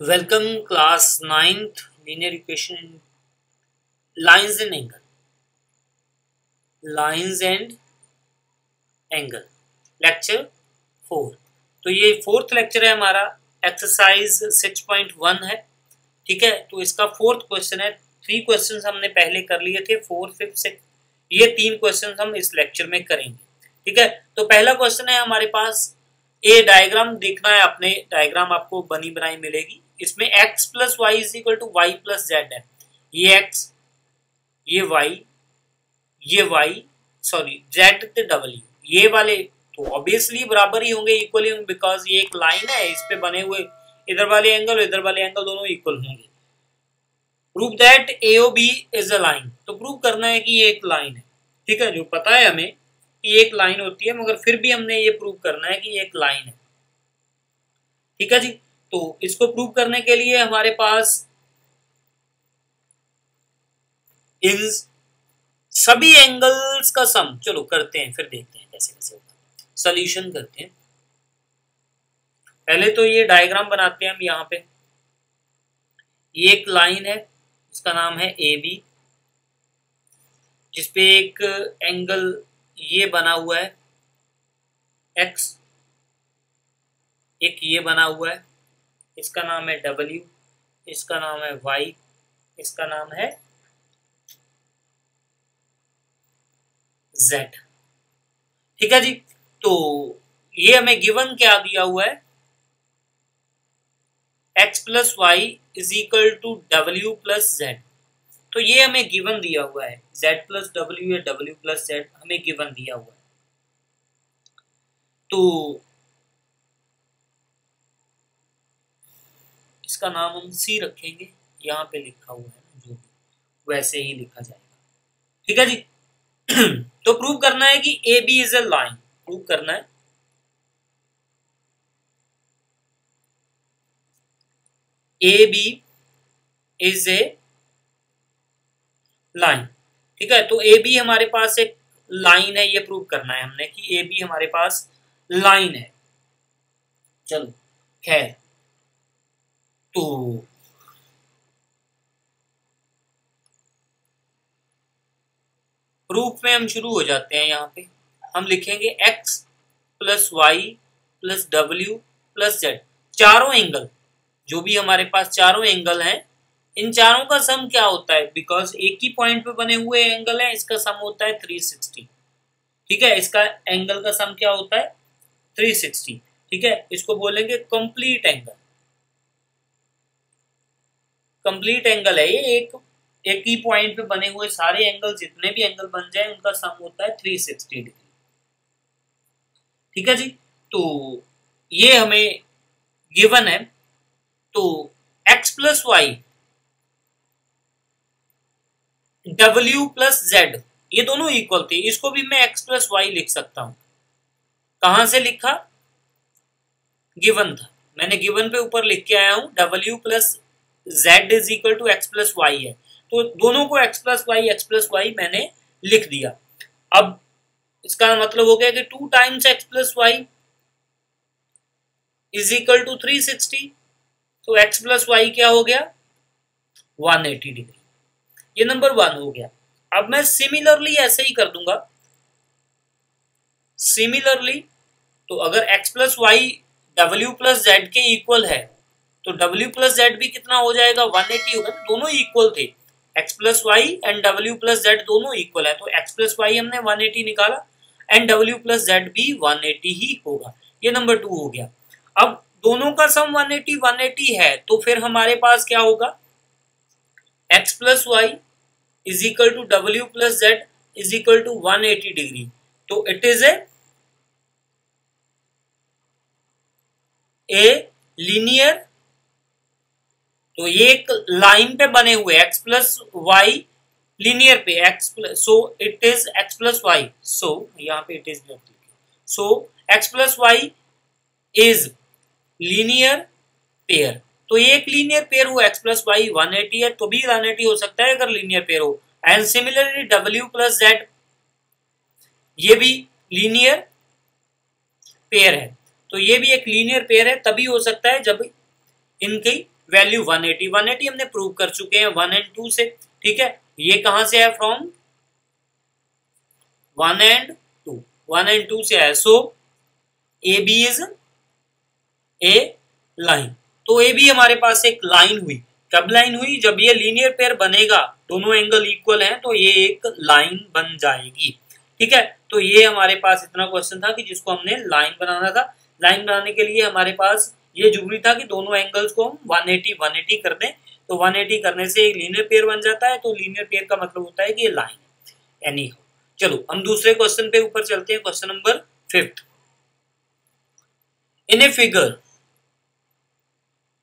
Welcome class 9th linear equation lines and angle. Lines and angle lecture 4। तो ये fourth lecture है हमारा, exercise 6.1 है। ठीक है, तो इसका फोर्थ क्वेश्चन है। 3 क्वेश्चंस हमने पहले कर लिए थे, 4, 5, 6। ये 3 क्वेश्चंस हम इस लेक्चर में करेंगे। ठीक है, तो पहला क्वेश्चन है हमारे पास, ए डायग्राम देखना है अपने, डायग्राम आपको बनी बनाई मिलेगी। इसमें x plus Y is equal to y plus z है। ये x, ये y, ये y, सॉरी z ते w, ये वाले तो ऑब्वियसली बराबर ही होंगे, इक्वल होंगे, बिकॉज ये एक लाइन है, इस पे बने हुए इधर वाले एंगल इधर वाले एंगल दोनों इक्वल होंगे। Prove that AOB is a line, तो प्रूव करना है कि ये एक लाइन है। ठीक है, जो पता है हमें कि एक लाइन होती है, मगर फिर भी हमने ये प्रूव करना है कि ये एक लाइन है। ठीक है जी, तो इसको प्रूव करने के लिए हमारे पास इन सभी एंगल्स का सम, चलो करते हैं, फिर देखते हैं कैसे कैसे होगा, सॉल्यूशन करते हैं। पहले तो ये डायग्राम बनाते हैं हम। यहाँ पे ये एक लाइन है, इसका नाम है AB, जिसपे एक एंगल ये बना हुआ है X, एक ये बना हुआ है, इसका नाम है W, इसका नाम है Y, इसका नाम है Z। ठीक है जी, तो ये हमें गिवन क्या दिया हुआ है, x plus Y is equal to W plus z. तो ये हमें गिवन दिया हुआ है, z प्लस डब्ल्यू या w प्लस जेड हमें गिवन दिया हुआ है। तो इसका नाम हम C रखेंगे, यहाँ पे लिखा हुआ है जो भी वैसे ही लिखा जाएगा। ठीक है जी तो प्रूव करना है कि AB is a line, prove करना है AB इज ए लाइन। ठीक है, तो AB हमारे पास एक लाइन है, ये प्रूव करना है हमने कि AB हमारे पास लाइन है। चलो खैर, तो प्रूफ में हम शुरू हो जाते हैं। यहाँ पे हम लिखेंगे x प्लस वाई प्लस डब्ल्यू प्लस जेड, चारों एंगल, जो भी हमारे पास चारों एंगल हैं, इन चारों का सम क्या होता है, बिकॉज एक ही पॉइंट पे बने हुए एंगल है, इसका सम होता है 360। ठीक है, इसका एंगल का सम क्या होता है 360। ठीक है, इसको बोलेंगे कंप्लीट एंगल। कंप्लीट एंगल है ये, एक ही पॉइंट पे बने हुए सारे एंगल, जितने भी एंगल बन जाए उनका सम होता है 360 डिग्री। ठीक है जी, तो ये हमें गिवन है। तो x प्लस वाई डब्ल्यू प्लस जेड ये दोनों इक्वल थे, इसको भी मैं x प्लस वाई लिख सकता हूं। कहां से लिखा, गिवन था, मैंने गिवन पे ऊपर लिख के आया हूं, w plus Z is equal to x plus y है, तो दोनों को x प्लस वाई मैंने लिख दिया। अब इसका मतलब हो गया कि 2 times x plus Y is equal to 360, तो x प्लस वाई क्या हो गया 180 डिग्री। ये नंबर 1 हो गया। अब मैं सिमिलरली ऐसे ही कर दूंगा, सिमिलरली तो अगर x प्लस वाई डब्ल्यू प्लस जेड के इक्वल है, तो w प्लस जेड भी कितना हो जाएगा 180 होगा, दोनों इक्वल थे, x plus y and w plus z दोनों इक्वल है, तो x प्लस वाई हमने 180 निकाला एंड w प्लस जेड भी 180 ही होगा। ये नंबर 2 हो गया। अब दोनों का सम 180 है, तो फिर हमारे पास क्या होगा, x plus Y is equal to W plus Z is equal to 180 degree. तो इट इज ए लीनियर, तो ये एक लाइन पे बने हुए x प्लस वाई लीनियर पे x plus, so it is x plus Y, so यहाँ पे it is, so x plus Y is linear pair. तो ये एक लीनियर पेयर हुआ, x प्लस वाई 180 है, तो भी 180 हो सकता है अगर लीनियर पेयर हो। And similarly w plus z ये भी लीनियर पेयर है, तो ये भी एक लीनियर पेयर है, तभी हो सकता है जब इनकी वैल्यू 180 हमने प्रूव कर चुके हैं 1 एंड 2 से, ठीक है। ये कहां से है, फ्रॉम 1 एंड 2, 1 एंड 2 से है। So A B is a line. तो ए बी हमारे पास एक लाइन हुई। कब लाइन हुई, जब ये लीनियर पेयर बनेगा, दोनों एंगल इक्वल हैं, तो ये एक लाइन बन जाएगी, ठीक है। तो ये हमारे पास इतना क्वेश्चन था कि जिसको हमने लाइन बनाना था। लाइन बनाने के लिए हमारे पास ये जरूरी था कि दोनों एंगल्स को हम 180 कर दें। तो 180 करने से एक लीनियर पेयर बन जाता है। तो लीनियर पेयर का मतलब होता है कि ये लाइन है। एनी हो, चलो हम दूसरे क्वेश्चन पे ऊपर चलते हैं। Question number 5। In a figure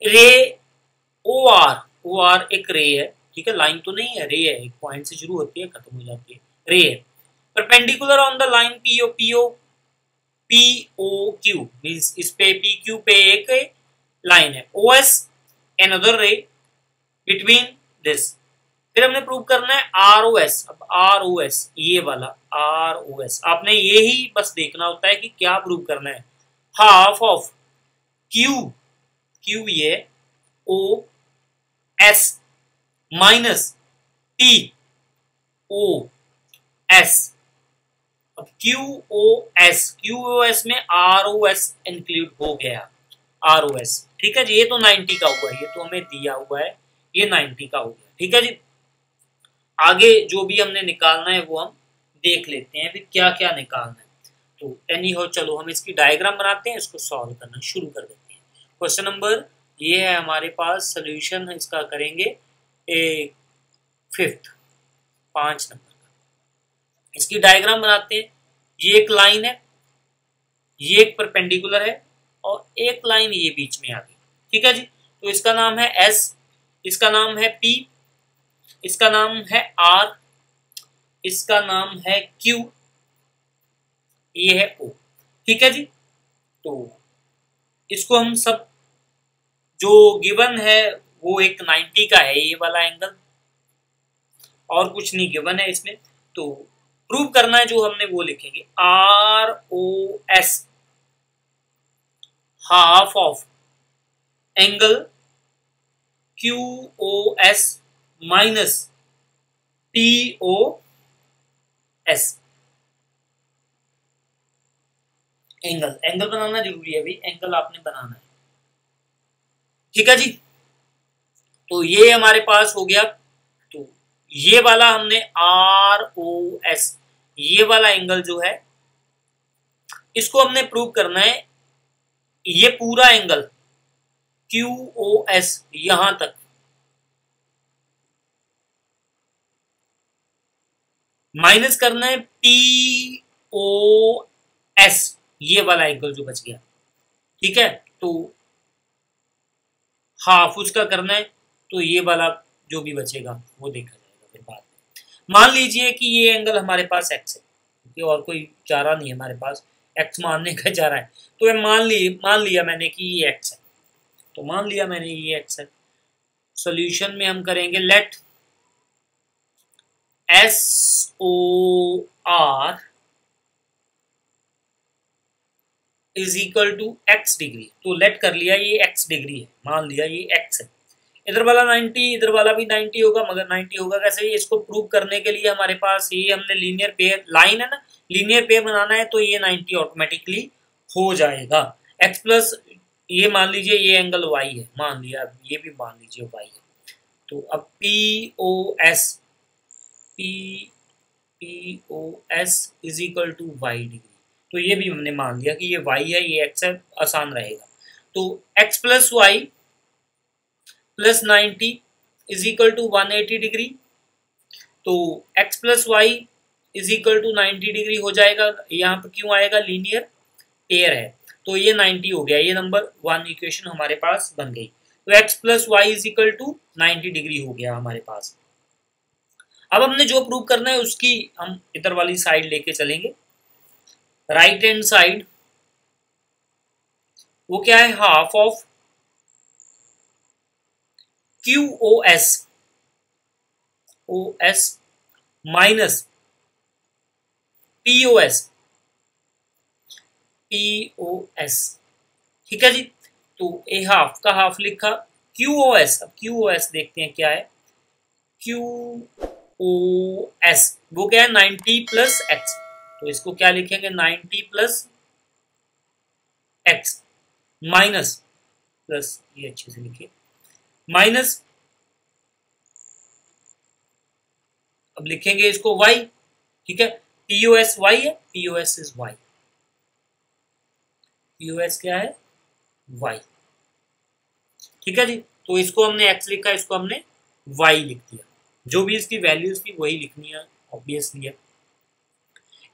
रे ओ आर एक रे है, ठीक है। लाइन तो नहीं है, रे है, एक पॉइंट से शुरू होती है, खत्म हो जाती है, रे है। Perpendicular on the line POQ means इस पे PQ पे एक लाइन है। OS another ray between this। फिर हमने प्रूव करना है ROS। अब ROS ये वाला ROS आपने ये ही बस देखना होता है कि क्या प्रूव करना है। हाफ ऑफ Q ये OS माइनस POS। अब QOS में ROS इंक्लूड हो गया, ROS, ठीक है जी। ये तो 90 का हुआ है, ये तो हमें दिया हुआ है, ये 90 का हो गया, ठीक है जी। आगे जो भी हमने निकालना है वो हम देख लेते हैं, फिर क्या क्या निकालना है। तो एनी हो, चलो हम इसकी डायग्राम बनाते हैं, इसको सॉल्व करना शुरू कर देते हैं। क्वेश्चन नंबर ये है हमारे पास, सोल्यूशन इसका करेंगे 5th 5 नंबर का। इसकी डायग्राम बनाते हैं। ये एक लाइन है, ये एक परपेंडिकुलर है, और एक लाइन ये बीच में आ गई, ठीक है जी। तो इसका नाम है S, इसका नाम है P, इसका नाम है R, इसका नाम है Q, ये है O, ठीक है जी। तो इसको हम सब जो गिवन है वो एक 90 का है, ये वाला एंगल, और कुछ नहीं गिवन है इसमें। तो प्रूव करना है जो हमने वो लिखेंगे, ROS half of angle QOS minus POS। Angle बनाना जरूरी है भाई, एंगल आपने बनाना है, ठीक है जी। तो ये हमारे पास हो गया। तो ये वाला हमने ROS ये वाला एंगल जो है इसको हमने प्रूव करना है। ये पूरा एंगल QOS यहां तक माइनस करना है POS ये वाला एंगल जो बच गया, ठीक है। तो हाफ उसका करना है, तो ये वाला जो भी बचेगा वो देखा जाएगा फिर बाद में। मान लीजिए कि ये एंगल हमारे पास x है, क्योंकि और कोई चारा नहीं है हमारे पास, x मानने का चारा है। तो मान लिया मैंने कि ये x है, तो मान लिया मैंने ये x है। सॉल्यूशन में हम करेंगे let SOR is equal to x degree. तो लेट कर लिया ये x डिग्री है, मान लिया ये x है। इधर वाला 90, इधर वाला भी 90 होगा, मगर 90 होगा कैसे, इसको प्रूव करने के लिए हमारे पास ये हमने लीनियर पेयर, लाइन है ना, लीनियर पेयर बनाना है, तो ये 90 ऑटोमेटिकली हो जाएगा। x प्लस ये मान लीजिए ये एंगल y है, मान लिया, ये भी मान लीजिए y है। तो अब POS is equal to y degree. तो ये भी हमने मान लिया कि ये y है, ये x है, आसान रहेगा। तो x plus y plus 90 is equal to 180 degree. तो x plus Y is equal to 90 degree हो जाएगा। यहाँ पर क्यों आएगा, लीनियर पेयर है, तो ये 90 हो गया। ये नंबर 1 इक्वेशन हमारे पास बन गई। तो x plus Y is equal to 90 degree हो गया हमारे पास। अब हमने जो प्रूव करना है उसकी हम इधर वाली साइड लेके चलेंगे, राइट हैंड साइड। वो क्या है, half of QOS minus POS, ठीक है जी। तो ए हाफ का हाफ लिखा, QoS, अब QoS देखते हैं क्या है। QoS वो क्या है 90 प्लस एक्स, तो इसको क्या लिखेंगे 90 प्लस एक्स माइनस प्लस, ये अच्छे से लिखिए, माइनस, अब लिखेंगे इसको y, ठीक है, POS y है, POS इज y, POS क्या है y, ठीक है जी। तो इसको हमने x लिखा, इसको हमने y लिख दिया, जो भी इसकी वैल्यूज थी वही लिखनी है, ऑब्वियसली है।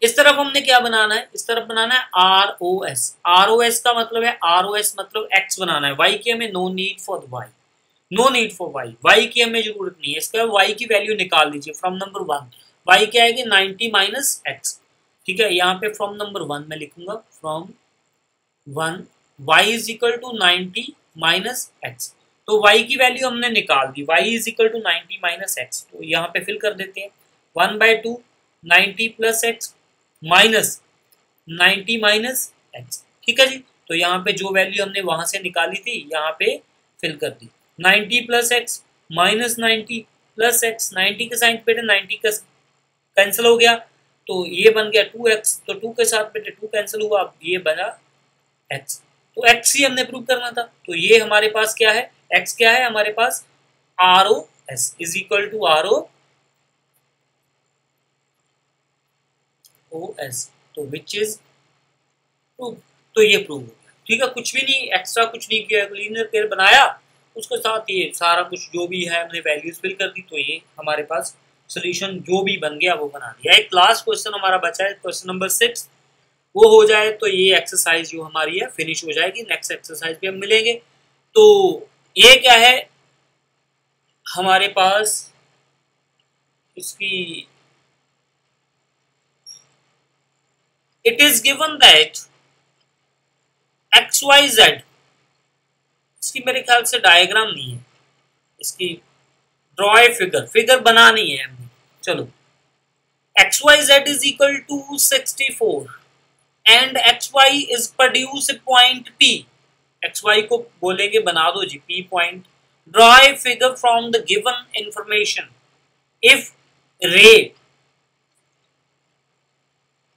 इस तरफ हमने क्या बनाना है, इस तरफ बनाना है ROS, ROS का मतलब है, ROS मतलब x बनाना है, y की हमें no need for y, no need for y की हमें जरूरत नहीं है। इसका y की वैल्यू निकाल दीजिए फ्रॉम नंबर 1, y क्या आएगी 90 माइनस एक्स, ठीक है, यहाँ पे फ्रॉम नंबर 1 में लिखूंगा, from 1 y is equal to 90 minus x, तो y की वैल्यू हमने निकाल दी, y is equal to 90 minus x, तो यहाँ पे फिल कर देते हैं 1/2 90 plus x minus 90 minus x, ठीक है जी। तो यहाँ पे जो वैल्यू हमने वहां से निकाली थी यहाँ पे फिल कर दी, 90 plus x minus 90 plus x, 90 के साइन पे 90 का कैंसिल हो गया, तो ये बन गया 2x, तो 2 के साथ बेटे 2 कैंसिल हुआ, अब ये बना x, तो x ही हमने प्रूव करना था। तो ये हमारे पास क्या है, x क्या है हमारे पास ROS is equal to ROS, तो विच इज प्रूव, तो ये प्रूव हो गया, ठीक है, कुछ भी नहीं एक्स्ट्रा, कुछ नहीं किया, लीनियर पेयर बनाया, उसके साथ ये सारा कुछ जो भी है हमने वैल्यूज फिल कर दी, तो ये हमारे पास सोल्यूशन जो भी बन गया वो बना दिया। एक लास्ट क्वेश्चन हमारा बचा है, क्वेश्चन नंबर 6, वो हो जाए तो ये एक्सरसाइज जो हमारी है फिनिश हो जाएगी, नेक्स्ट एक्सरसाइज पे हम मिलेंगे। तो ये क्या है हमारे पास, इसकी it is given that XYZ, इसकी मेरे ख्याल से डायग्राम नहीं है, इसकी ड्रॉ ए फिगर, फिगर बनानी है हमने, चलो XYZ is equal to 64 and XY is produce point P, XY को बोलेंगे बना दो जी P point, draw a figure from the given information if ray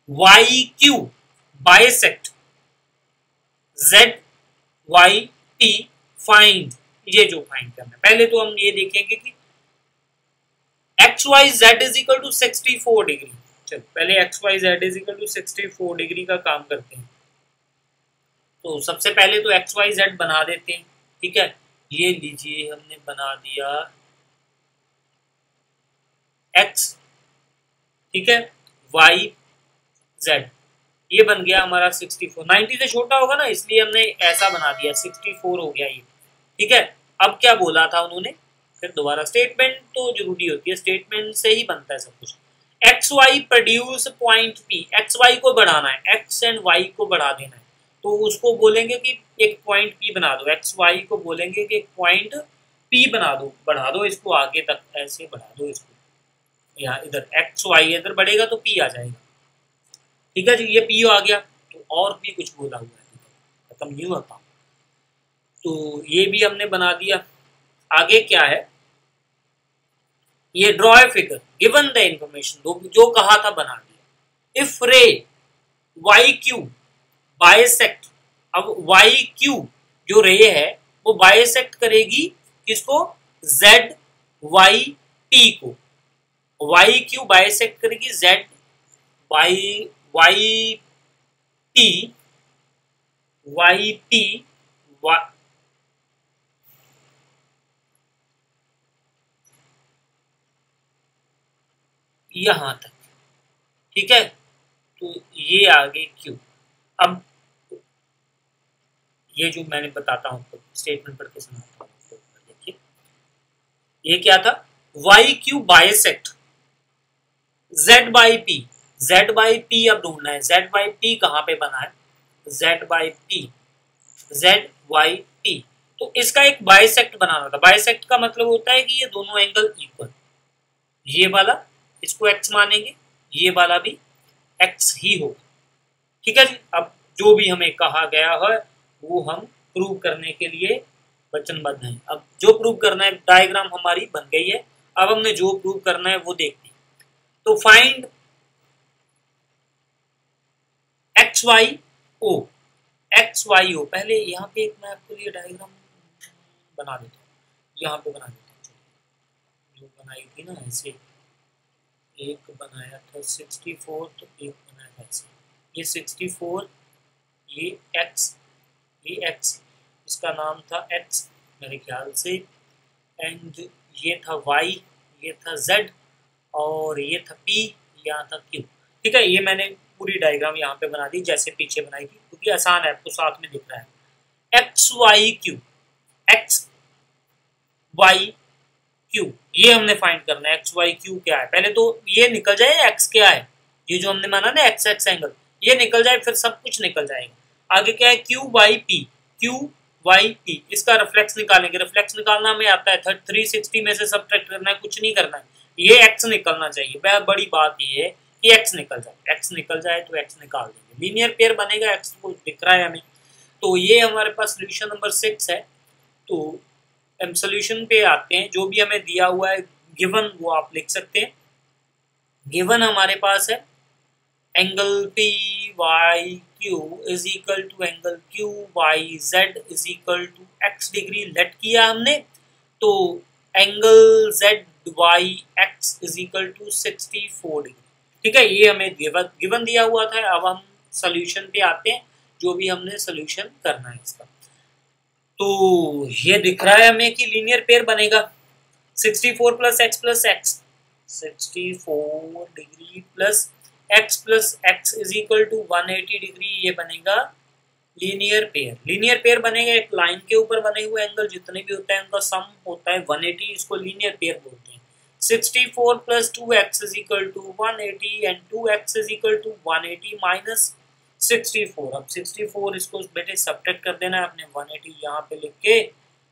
YQ bisect ZYT find, ये जो फाइंड करना है, पहले तो हम ये देखेंगे कि XYZ is equal to 64 degree, चलो पहले XYZ is equal to 64 degree का काम करते हैं। तो सबसे पहले तो XYZ बना देते हैं, ठीक है, ये लीजिए हमने बना दिया X, ठीक है, YZ, ये बन गया हमारा 64, 90 से छोटा होगा ना इसलिए हमने ऐसा बना दिया, 64 हो गया ये, ठीक है। अब क्या बोला था उन्होंने, फिर दोबारा स्टेटमेंट तो जरूरी होती है, स्टेटमेंट से ही बनता है सब कुछ। XY produce point P, XY को बढ़ाना है, X एंड Y को बढ़ा देना है, तो उसको बोलेंगे कि एक पॉइंट P बना दो, XY को बोलेंगे कि एक पॉइंट P बना दो, बढ़ा दो इसको आगे तक, ऐसे बढ़ा दो इसको, यहाँ इधर XY इधर बढ़ेगा तो P आ जाएगा, ठीक है जी, ये P आ गया, तो और भी कुछ बोला हुआ है, खत्म नहीं होता, तो ये भी हमने बना दिया। आगे क्या है, ये draw a figure given the information, जो कहा था बना दिया, इफ रे YQ बाइसेक्ट, अब YQ जो रे है वो बाइसेक्ट करेगी किसको, ZYT को, YQ बाइसेक्ट करेगी YP यहां तक, ठीक है, तो ये आगे क्यों, अब ये जो मैंने बताता हूं तो स्टेटमेंट पढ़ के सुनाता हूं, देखिए ये क्या था, YQ बाइसेक्ट ZYP, ZYP अब ढूंढना है, ZYP कहां पे बना है, ZYP तो इसका एक बाइसेक्ट बनाना था, बाइसेक्ट का मतलब होता है कि ये दोनों एंगल इक्वल, ये वाला इसको x मानेंगे, ये वाला भी x ही होगा, ठीक है जी। अब जो भी हमें कहा गया है वो हम प्रूव करने के लिए वचनबद्ध हैं। अब जो प्रूव करना है, डायग्राम हमारी बन गई है, अब हमने जो प्रूव करना है वो देखते हैं। तो find x y o, x y o. पहले यहाँ पे एक मैं आपके लिए डायग्राम बना देता हूँ, यहाँ पे बना देता हूँ, जो बनाई थी ना ऐसे, एक बनाया था 64, तो एक बनाया था ऐसे, ये 64, ये एक्स, ये एक्स, इसका नाम था एक्स मेरे ख्याल से, एंड ये था वाई, ये था जेड, और ये था पी, यहाँ था क्यू। ठीक है, ये मैंने पूरी डायग्राम यहाँ पे बना दी जैसे पीछे बनाई थी, क्योंकि आसान है, आपको साथ में दिख रहा है। X Y Q, x Y q, ये हमने फाइंड करना है। एक्स वाई क्यू क्या है, पहले तो ये निकल जाए एक्स क्या है, ये जो हमने माना ना एक्स एक्स एंगल, ये निकल जाए, फिर सब कुछ निकल जाएगा। आगे क्या है, q Y p, q Y p, इसका रिफ्लेक्स निकालेंगे। रिफ्लेक्स निकालना हमें आता है, 360 में से सब्ट्रैक्ट करना है, कुछ नहीं करना है, ये एक्स निकलना चाहिए। बड़ी बात ये है कि एक्स निकल जाए, एक्स निकल जाए तो एक्स निकाल देंगे, लीनियर पेयर बनेगा, एक्स को दिख रहा है हमें। तो ये हमारे पास सोल्यूशन नंबर 6 है। तो हम सोल्यूशन पे आते हैं, जो भी हमें दिया हुआ है गिवन वो आप लिख सकते हैं। गिवन हमारे पास है angle p y Q is equal to angle q y z is equal to x degree let किया हमने, तो angle z y x is equal to 64 degree. ठीक है, ये हमें गिवन दिया हुआ था। अब हम सोल्यूशन पे आते हैं, जो भी हमने सोल्यूशन करना है इसका। तो ये दिख रहा है हमें कि लीनियर पेयर बनेगा 64 plus x, 64 degree plus x is equal to 180 degree, ये बनेगा लीनियर पेयर। लीनियर पेयर बनेगा, एक लाइन के ऊपर बने हुए एंगल जितने भी होते हैं उनका सम होता है 180, इसको लीनियर पेयर बोलते हैं। 64 plus 2x is equal to 180 and 2x is equal to 180 minus 64। अब 64 इसको बेटे सब्ट्रैक्ट कर देना है अपने, 180 यहाँ पे लिख के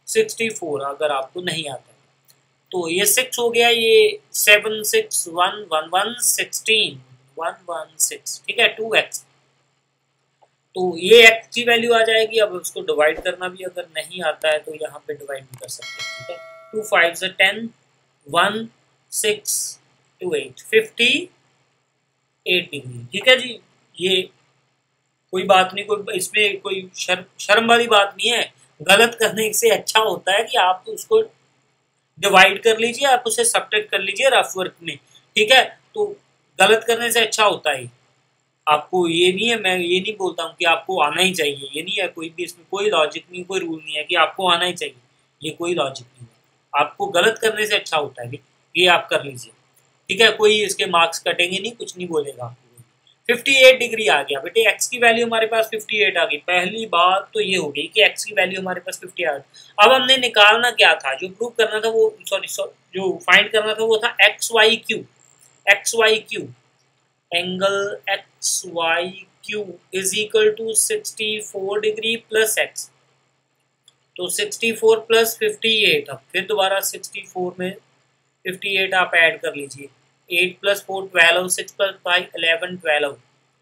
64 अगर आपको नहीं आता है तो ये 6 हो गया, ये 7 6 1 1 1 16 116। ठीक है, 2x, तो ये x की वैल्यू आ जाएगी। अब उसको डिवाइड करना भी अगर नहीं आता है तो यहाँ पे डिवाइड भी कर सकते हैं। ठीक है, 2 5 से 10 1 6 2 8 58 डिग्री। ठीक है जी, ये कोई बात नहीं, कोई इसमें कोई शर्म वाली बात नहीं है। गलत करने से अच्छा होता है कि आप उसको डिवाइड कर लीजिए, आप उसे सब्ट्रैक्ट कर लीजिए रफ वर्क में। ठीक है, तो गलत करने से अच्छा होता है। आपको ये नहीं है, मैं ये नहीं बोलता हूँ कि आपको आना ही चाहिए, ये नहीं है, कोई भी इसमें कोई लॉजिक नहीं, कोई रूल नहीं है कि आपको आना ही चाहिए, ये कोई लॉजिक नहीं है। आपको गलत करने से अच्छा होता है, ये आप कर लीजिए। ठीक है, कोई इसके मार्क्स कटेंगे नहीं, कुछ नहीं बोलेगा आपको। 58 डिग्री आ गया बेटे, एक्स की वैल्यू हमारे पास 58 आ गई। पहली बात तो ये हो गई कि एक्स की वैल्यू हमारे पास 58। अब हमने निकालना क्या था, जो प्रूव करना था वो, सॉरी जो फाइंड करना था वो था X Y Q. X Y Q, angle X Y Q is equal to 64 degree plus X, तो 64 प्लस 58। अब फिर दोबारा 64 में 58 आप ऐड कर लीजिए, 8 प्लस 4 12, 6 प्लस 5 11 12।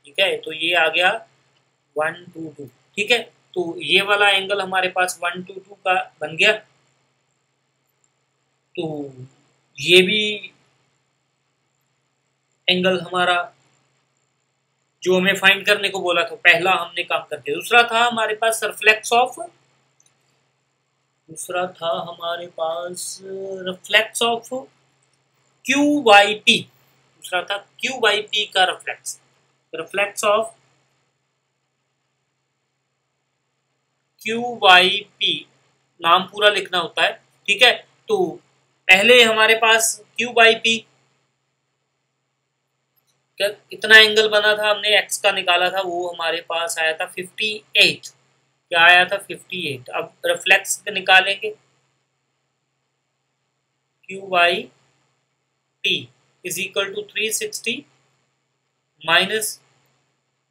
ठीक है, तो ये आ गया 122। ठीक है, तो ये वाला एंगल हमारे पास 122 का बन गया। तो ये भी एंगल हमारा जो हमें फाइंड करने को बोला था, पहला हमने काम कर दिया। दूसरा था हमारे पास reflex of Q Y P. दूसरा था क्यू वाई पी का reflex of Q Y P, नाम पूरा लिखना होता है। ठीक है, तो पहले हमारे पास क्यू वाई पी इतना एंगल बना था, हमने एक्स का निकाला था, वो हमारे पास आया था 58। क्या आया था, 58। अब रिफ्लेक्स निकालेंगे, Q Y T is equal to 360 minus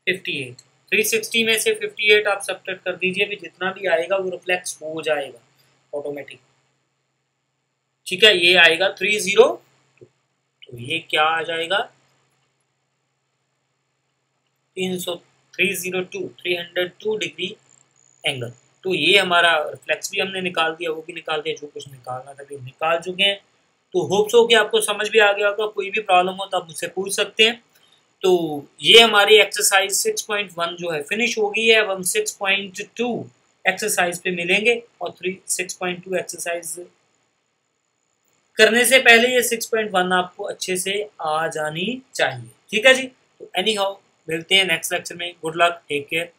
58। 360 में से 58 आप सब्ट्रैक्ट कर दीजिए, भी जितना भी आएगा वो रिफ्लेक्स हो जाएगा ऑटोमेटिक। ठीक है, ये आएगा 302, तो ये क्या आ जाएगा 302 डिग्री एंगल। तो ये हमारा रिफ्लेक्स भी हमने निकाल दिया, वो भी निकाल दिया, जो कुछ निकालना था कि निकाल चुके हैं। तो होप्स हो कि आपको समझ भी आ गया होगा। कोई भी प्रॉब्लम हो तो आप मुझसे पूछ सकते हैं। तो ये हमारी एक्सरसाइज 6.1 जो है फिनिश हो गई है। अब हम 6.2 एक्सरसाइज पे मिलेंगे और 6.2 एक्सरसाइज करने से पहले ये 6.1 आपको अच्छे से आ जानी चाहिए। ठीक है जी। तो एनी हाउ मिलते हैं नेक्स्ट लेक्चर में। Good luck, take care.